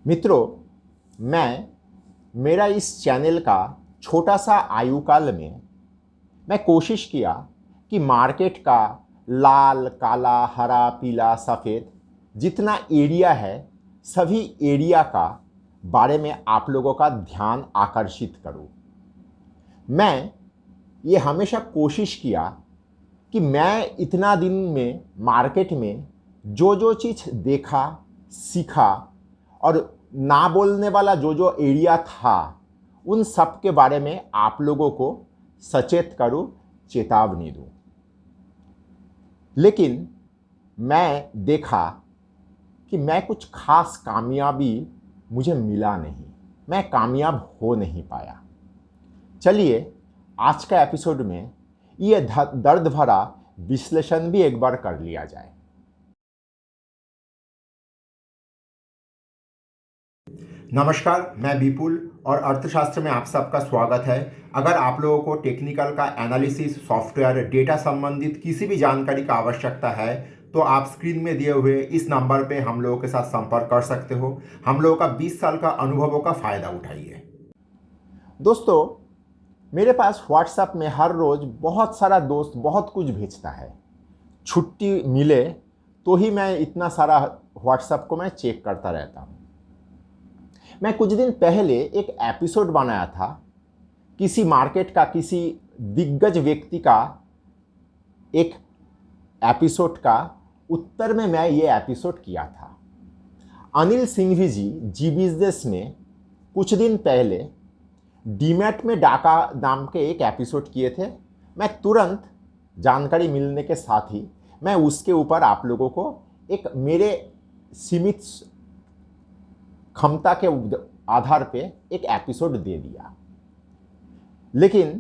मित्रों, मेरा इस चैनल का छोटा सा आयु काल में मैं कोशिश किया कि मार्केट का लाल, काला, हरा, पीला, सफ़ेद जितना एरिया है, सभी एरिया का बारे में आप लोगों का ध्यान आकर्षित करूं। मैं ये हमेशा कोशिश किया कि मैं इतना दिन में मार्केट में जो जो चीज़ देखा, सीखा और ना बोलने वाला जो जो एरिया था, उन सब के बारे में आप लोगों को सचेत करूं, चेतावनी दूं। लेकिन मैं देखा कि मैं कुछ खास कामयाबी मुझे मिला नहीं, मैं कामयाब हो नहीं पाया। चलिए आज का एपिसोड में ये दर्द भरा विश्लेषण भी एक बार कर लिया जाए। नमस्कार, मैं विपुल और अर्थशास्त्र में आप सबका स्वागत है। अगर आप लोगों को टेक्निकल का एनालिसिस, सॉफ्टवेयर, डेटा संबंधित किसी भी जानकारी का आवश्यकता है तो आप स्क्रीन में दिए हुए इस नंबर पे हम लोगों के साथ संपर्क कर सकते हो। हम लोगों का 20 साल का अनुभवों का फ़ायदा उठाइए। दोस्तों, मेरे पास व्हाट्सएप में हर रोज़ बहुत सारा दोस्त बहुत कुछ भेजता है। छुट्टी मिले तो ही मैं इतना सारा व्हाट्सएप को मैं चेक करता रहता हूँ। मैं कुछ दिन पहले एक एपिसोड बनाया था, किसी मार्केट का, किसी दिग्गज व्यक्ति का एक एपिसोड का उत्तर में मैं ये एपिसोड किया था। अनिल सिंघवी जी जी बिजनेस में कुछ दिन पहले डीमैट में डाका नाम के एक एपिसोड किए थे। मैं तुरंत जानकारी मिलने के साथ ही मैं उसके ऊपर आप लोगों को एक मेरे सीमित क्षमता के आधार पे एक एपिसोड दे दिया। लेकिन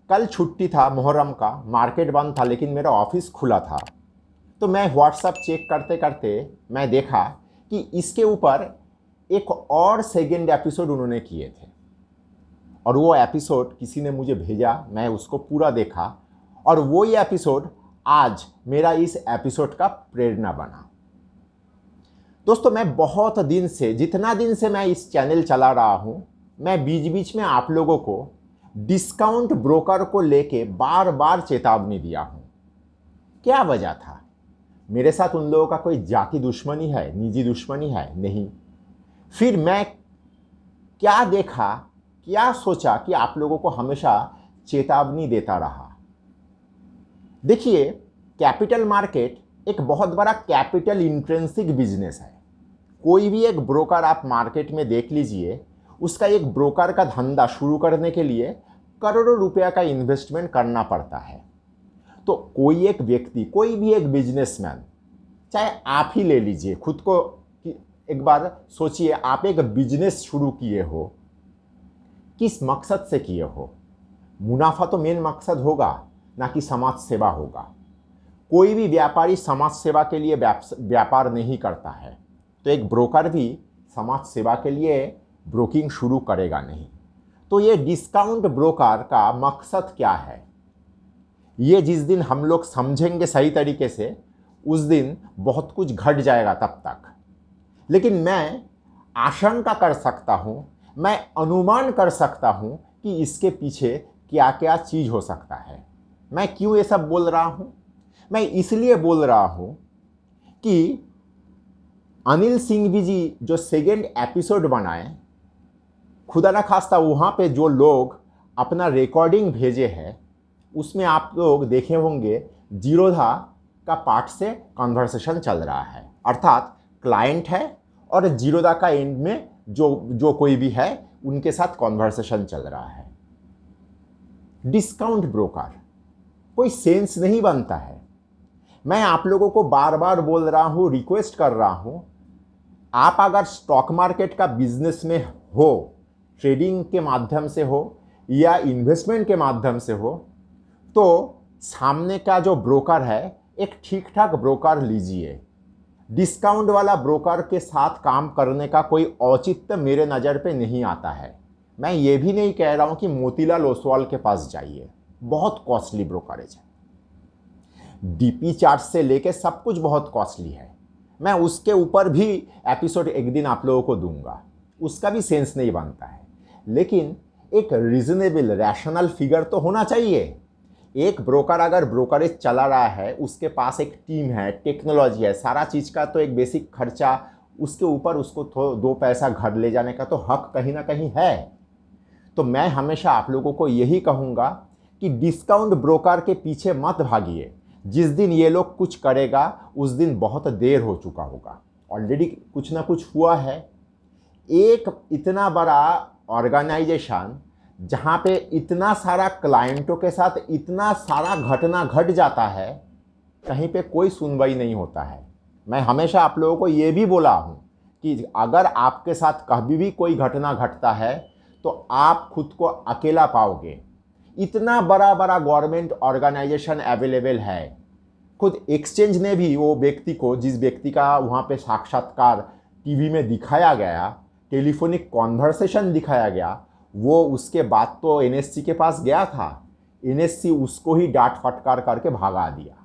कल छुट्टी था, मुहर्रम का, मार्केट बंद था, लेकिन मेरा ऑफिस खुला था। तो मैं व्हाट्सएप चेक करते करते मैं देखा कि इसके ऊपर एक और सेकंड एपिसोड उन्होंने किए थे और वो एपिसोड किसी ने मुझे भेजा, मैं उसको पूरा देखा और वो ये एपिसोड आज मेरा इस एपिसोड का प्रेरणा बना। दोस्तों, मैं बहुत दिन से, जितना दिन से मैं इस चैनल चला रहा हूँ, मैं बीच बीच में आप लोगों को डिस्काउंट ब्रोकर को लेके बार बार चेतावनी दिया हूँ। क्या वजह था? मेरे साथ उन लोगों का कोई जाति दुश्मनी है, निजी दुश्मनी है? नहीं। फिर मैं क्या देखा, क्या सोचा कि आप लोगों को हमेशा चेतावनी देता रहा। देखिए, कैपिटल मार्केट एक बहुत बड़ा कैपिटल इंट्रिंसिक बिजनेस है। कोई भी एक ब्रोकर आप मार्केट में देख लीजिए, उसका एक ब्रोकर का धंधा शुरू करने के लिए करोड़ों रुपया का इन्वेस्टमेंट करना पड़ता है। तो कोई एक व्यक्ति, कोई भी एक बिजनेसमैन, चाहे आप ही ले लीजिए खुद को, एक बार सोचिए, आप एक बिजनेस शुरू किए हो, किस मकसद से किए हो? मुनाफा तो मेन मकसद होगा, ना कि समाज सेवा होगा। कोई भी व्यापारी समाज सेवा के लिए व्यापार नहीं करता है, तो एक ब्रोकर भी समाज सेवा के लिए ब्रोकिंग शुरू करेगा नहीं। तो ये डिस्काउंट ब्रोकर का मकसद क्या है, ये जिस दिन हम लोग समझेंगे सही तरीके से, उस दिन बहुत कुछ घट जाएगा तब तक। लेकिन मैं आशंका कर सकता हूँ, मैं अनुमान कर सकता हूँ कि इसके पीछे क्या क्या चीज़ हो सकता है। मैं क्यों ये सब बोल रहा हूँ? मैं इसलिए बोल रहा हूँ कि अनिल सिंघवी जी जो सेकंड एपिसोड बनाए, खुदा ना खास्ता वहाँ पे जो लोग अपना रिकॉर्डिंग भेजे हैं, उसमें आप लोग देखे होंगे जीरोधा का पार्ट से कन्वर्सेशन चल रहा है। अर्थात क्लाइंट है और जीरोधा का एंड में जो कोई भी है, उनके साथ कन्वर्सेशन चल रहा है। डिस्काउंट ब्रोकर, कोई सेंस नहीं बनता है। मैं आप लोगों को बार बार बोल रहा हूँ, रिक्वेस्ट कर रहा हूँ, आप अगर स्टॉक मार्केट का बिजनेस में हो, ट्रेडिंग के माध्यम से हो या इन्वेस्टमेंट के माध्यम से हो, तो सामने का जो ब्रोकर है, एक ठीक ठाक ब्रोकर लीजिए। डिस्काउंट वाला ब्रोकर के साथ काम करने का कोई औचित्य मेरे नज़र पे नहीं आता है। मैं ये भी नहीं कह रहा हूँ कि मोतीलाल ओसवाल के पास जाइए, बहुत कॉस्टली ब्रोकरेज है। डीपी चार्ट से लेके सब कुछ बहुत कॉस्टली है। मैं उसके ऊपर भी एपिसोड एक दिन आप लोगों को दूंगा, उसका भी सेंस नहीं बनता है। लेकिन एक रीजनेबल रैशनल फिगर तो होना चाहिए। एक ब्रोकर अगर ब्रोकरेज चला रहा है, उसके पास एक टीम है, टेक्नोलॉजी है, सारा चीज़ का तो एक बेसिक खर्चा, उसके ऊपर उसको दो पैसा घर ले जाने का तो हक कहीं ना कहीं है। तो मैं हमेशा आप लोगों को यही कहूँगा कि डिस्काउंट ब्रोकर के पीछे मत भागिए। जिस दिन ये लोग कुछ करेगा उस दिन बहुत देर हो चुका होगा, ऑलरेडी कुछ ना कुछ हुआ है। एक इतना बड़ा ऑर्गेनाइजेशन जहाँ पे इतना सारा क्लाइंटों के साथ इतना सारा घटना घट जाता है, कहीं पे कोई सुनवाई नहीं होता है। मैं हमेशा आप लोगों को ये भी बोला हूँ कि अगर आपके साथ कभी भी कोई घटना घटता है तो आप खुद को अकेला पाओगे। इतना बड़ा बड़ा गवर्नमेंट ऑर्गेनाइजेशन अवेलेबल है। खुद एक्सचेंज ने भी वो व्यक्ति को, जिस व्यक्ति का वहाँ पे साक्षात्कार टीवी में दिखाया गया, टेलीफोनिक कॉन्वर्सेशन दिखाया गया, वो उसके बाद तो एनएससी के पास गया था, एनएससी उसको ही डांट फटकार करके भगा दिया।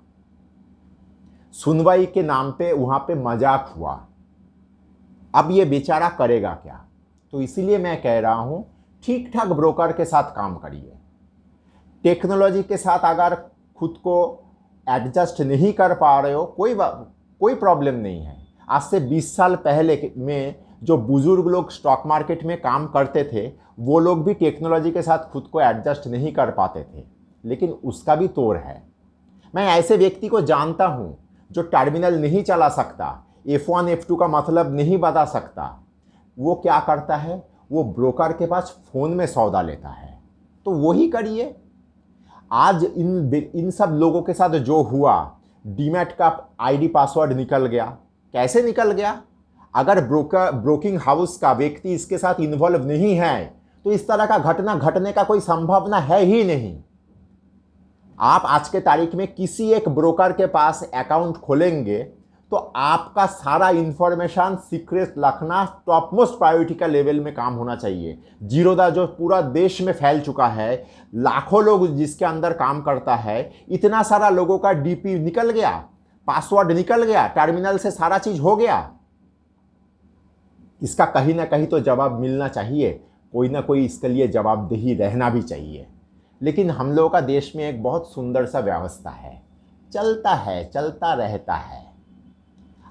सुनवाई के नाम पे वहाँ पे मजाक हुआ। अब ये बेचारा करेगा क्या? तो इसीलिए मैं कह रहा हूँ, ठीक ठाक ब्रोकर के साथ काम करिए। टेक्नोलॉजी के साथ अगर खुद को एडजस्ट नहीं कर पा रहे हो, कोई प्रॉब्लम नहीं है। आज से 20 साल पहले में जो बुजुर्ग लोग स्टॉक मार्केट में काम करते थे, वो लोग भी टेक्नोलॉजी के साथ खुद को एडजस्ट नहीं कर पाते थे, लेकिन उसका भी तोड़ है। मैं ऐसे व्यक्ति को जानता हूँ जो टर्मिनल नहीं चला सकता, F1 F2 का मतलब नहीं बता सकता। वो क्या करता है, वो ब्रोकर के पास फ़ोन में सौदा लेता है। तो वही करिए। आज इन सब लोगों के साथ जो हुआ, डीमैट का आईडी पासवर्ड निकल गया। कैसे निकल गया? अगर ब्रोकिंग हाउस का व्यक्ति इसके साथ इन्वॉल्व नहीं है तो इस तरह का घटना घटने का कोई संभावना है ही नहीं। आप आज के तारीख में किसी एक ब्रोकर के पास अकाउंट खोलेंगे तो आपका सारा इंफॉर्मेशन सीक्रेट रखना टॉप मोस्ट प्रायोरिटी का लेवल में काम होना चाहिए। जीरोदा जो पूरा देश में फैल चुका है, लाखों लोग जिसके अंदर काम करता है, इतना सारा लोगों का डीपी निकल गया, पासवर्ड निकल गया, टर्मिनल से सारा चीज हो गया। इसका कहीं ना कहीं तो जवाब मिलना चाहिए, कोई ना कोई इसके लिए जवाबदेही रहना भी चाहिए। लेकिन हम लोगों का देश में एक बहुत सुंदर सा व्यवस्था है, चलता है, चलता रहता है।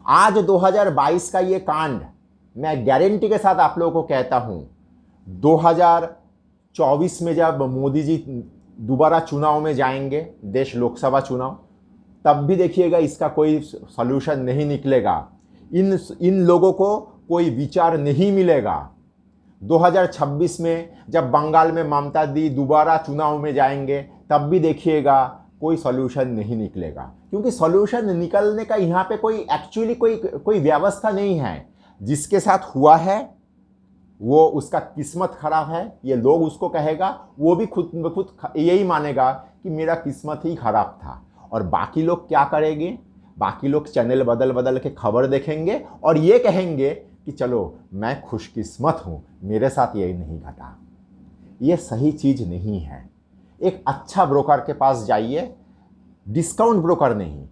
आज 2022 का ये कांड मैं गारंटी के साथ आप लोगों को कहता हूं, 2024 में जब मोदी जी दोबारा चुनाव में जाएंगे, देश लोकसभा चुनाव, तब भी देखिएगा इसका कोई सलूशन नहीं निकलेगा। इन लोगों को कोई विचार नहीं मिलेगा। 2026 में जब बंगाल में ममता दी दोबारा चुनाव में जाएंगे, तब भी देखिएगा कोई सॉल्यूशन नहीं निकलेगा, क्योंकि सॉल्यूशन निकलने का यहाँ पे कोई एक्चुअली कोई व्यवस्था नहीं है। जिसके साथ हुआ है वो उसका किस्मत खराब है, ये लोग उसको कहेगा, वो भी खुद ब खुद यही मानेगा कि मेरा किस्मत ही खराब था। और बाकी लोग क्या करेंगे? बाकी लोग चैनल बदल बदल के खबर देखेंगे और ये कहेंगे कि चलो मैं खुशकिस्मत हूँ, मेरे साथ ये नहीं घटा। ये सही चीज़ नहीं है। एक अच्छा ब्रोकर के पास जाइए, डिस्काउंट ब्रोकर नहीं,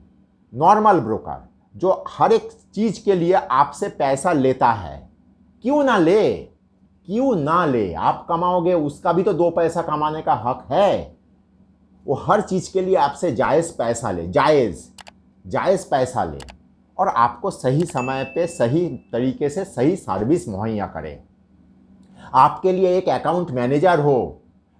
नॉर्मल ब्रोकर जो हर एक चीज़ के लिए आपसे पैसा लेता है। क्यों ना ले, क्यों ना ले? आप कमाओगे, उसका भी तो 2 पैसा कमाने का हक है। वो हर चीज़ के लिए आपसे जायज़ पैसा ले, जायज़ पैसा ले और आपको सही समय पे सही तरीके से सही सर्विस मुहैया करे। आपके लिए एक अकाउंट मैनेजर हो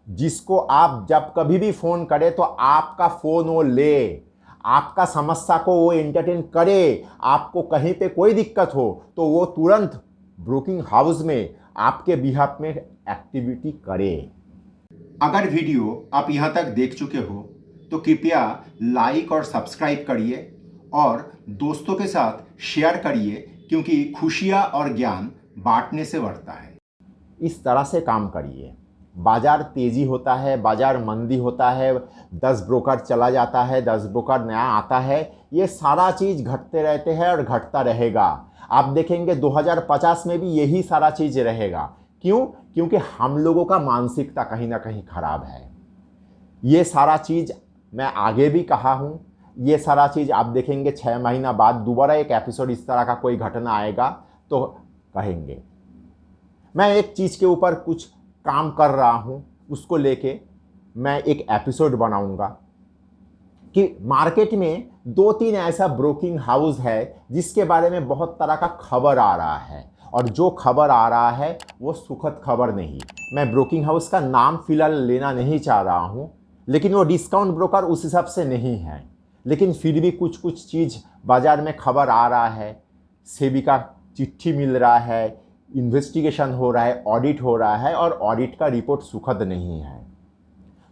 जिसको आप जब कभी भी फ़ोन करें तो आपका फ़ोन वो ले, आपका समस्या को वो एंटरटेन करे। आपको कहीं पे कोई दिक्कत हो तो वो तुरंत ब्रोकिंग हाउस में आपके बिहाफ में एक्टिविटी करे। अगर वीडियो आप यहाँ तक देख चुके हो तो कृपया लाइक और सब्सक्राइब करिए और दोस्तों के साथ शेयर करिए, क्योंकि खुशियाँ और ज्ञान बांटने से बढ़ता है। इस तरह से काम करिए। बाज़ार तेज़ी होता है, बाज़ार मंदी होता है, 10 ब्रोकर चला जाता है, 10 ब्रोकर नया आता है, ये सारा चीज़ घटते रहते हैं और घटता रहेगा। आप देखेंगे 2050 में भी यही सारा चीज़ रहेगा। क्यों? क्योंकि हम लोगों का मानसिकता कहीं ना कहीं ख़राब है। ये सारा चीज़ मैं आगे भी कहा हूँ, ये सारा चीज़ आप देखेंगे 6 महीना बाद दोबारा एक एपिसोड इस तरह का कोई घटना आएगा तो कहेंगे। मैं एक चीज़ के ऊपर कुछ काम कर रहा हूँ, उसको लेके मैं एक एपिसोड बनाऊंगा कि मार्केट में 2-3 ऐसा ब्रोकिंग हाउस है जिसके बारे में बहुत तरह का खबर आ रहा है, और जो खबर आ रहा है वो सुखद खबर नहीं। मैं ब्रोकिंग हाउस का नाम फिलहाल लेना नहीं चाह रहा हूँ, लेकिन वो डिस्काउंट ब्रोकर उस हिसाब से नहीं है, लेकिन फिर भी कुछ कुछ चीज़ बाज़ार में खबर आ रहा है, सेबी का चिट्ठी मिल रहा है, इन्वेस्टिगेशन हो रहा है, ऑडिट हो रहा है, और ऑडिट का रिपोर्ट सुखद नहीं है।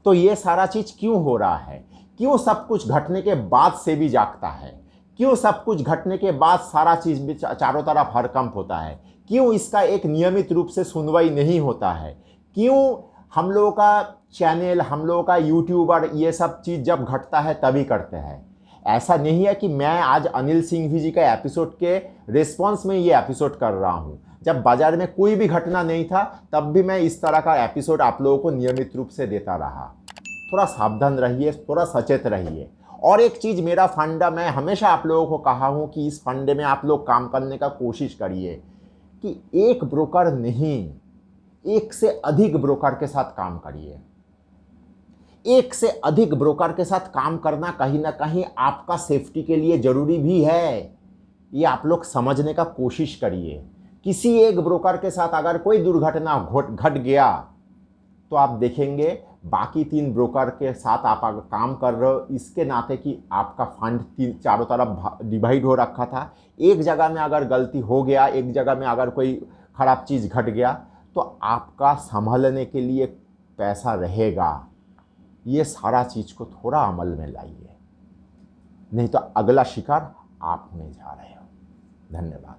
तो ये सारा चीज़ क्यों हो रहा है? क्यों सब कुछ घटने के बाद सेबी जागता है? क्यों सब कुछ घटने के बाद सारा चीज़ भी चारों तरफ हड़कंप होता है? क्यों इसका एक नियमित रूप से सुनवाई नहीं होता है? क्यों हम लोगों का चैनल, हम लोगों का यूट्यूबर ये सब चीज़ जब घटता है तभी करते हैं? ऐसा नहीं है कि मैं आज अनिल सिंघवी जी का एपिसोड के रिस्पॉन्स में ये एपिसोड कर रहा हूँ। जब बाजार में कोई भी घटना नहीं था तब भी मैं इस तरह का एपिसोड आप लोगों को नियमित रूप से देता रहा। थोड़ा सावधान रहिए, थोड़ा सचेत रहिए। और एक चीज़, मेरा फंडा, मैं हमेशा आप लोगों को कहा हूँ कि इस फंडे में आप लोग काम करने का कोशिश करिए कि एक ब्रोकर नहीं, एक से अधिक ब्रोकर के साथ काम करिए। एक से अधिक ब्रोकर के साथ काम करना कहीं ना कहीं आपका सेफ्टी के लिए ज़रूरी भी है। ये आप लोग समझने का कोशिश करिए। किसी एक ब्रोकर के साथ अगर कोई दुर्घटना घट गया तो आप देखेंगे बाकी 3 ब्रोकर के साथ आप अगर काम कर रहे हो, इसके नाते कि आपका फंड चारों तरफ डिवाइड हो रखा था, एक जगह में अगर गलती हो गया, एक जगह में अगर कोई ख़राब चीज़ घट गया तो आपका संभालने के लिए पैसा रहेगा। ये सारा चीज़ को थोड़ा अमल में लाइए, नहीं तो अगला शिकार आप होने जा रहे हो। धन्यवाद।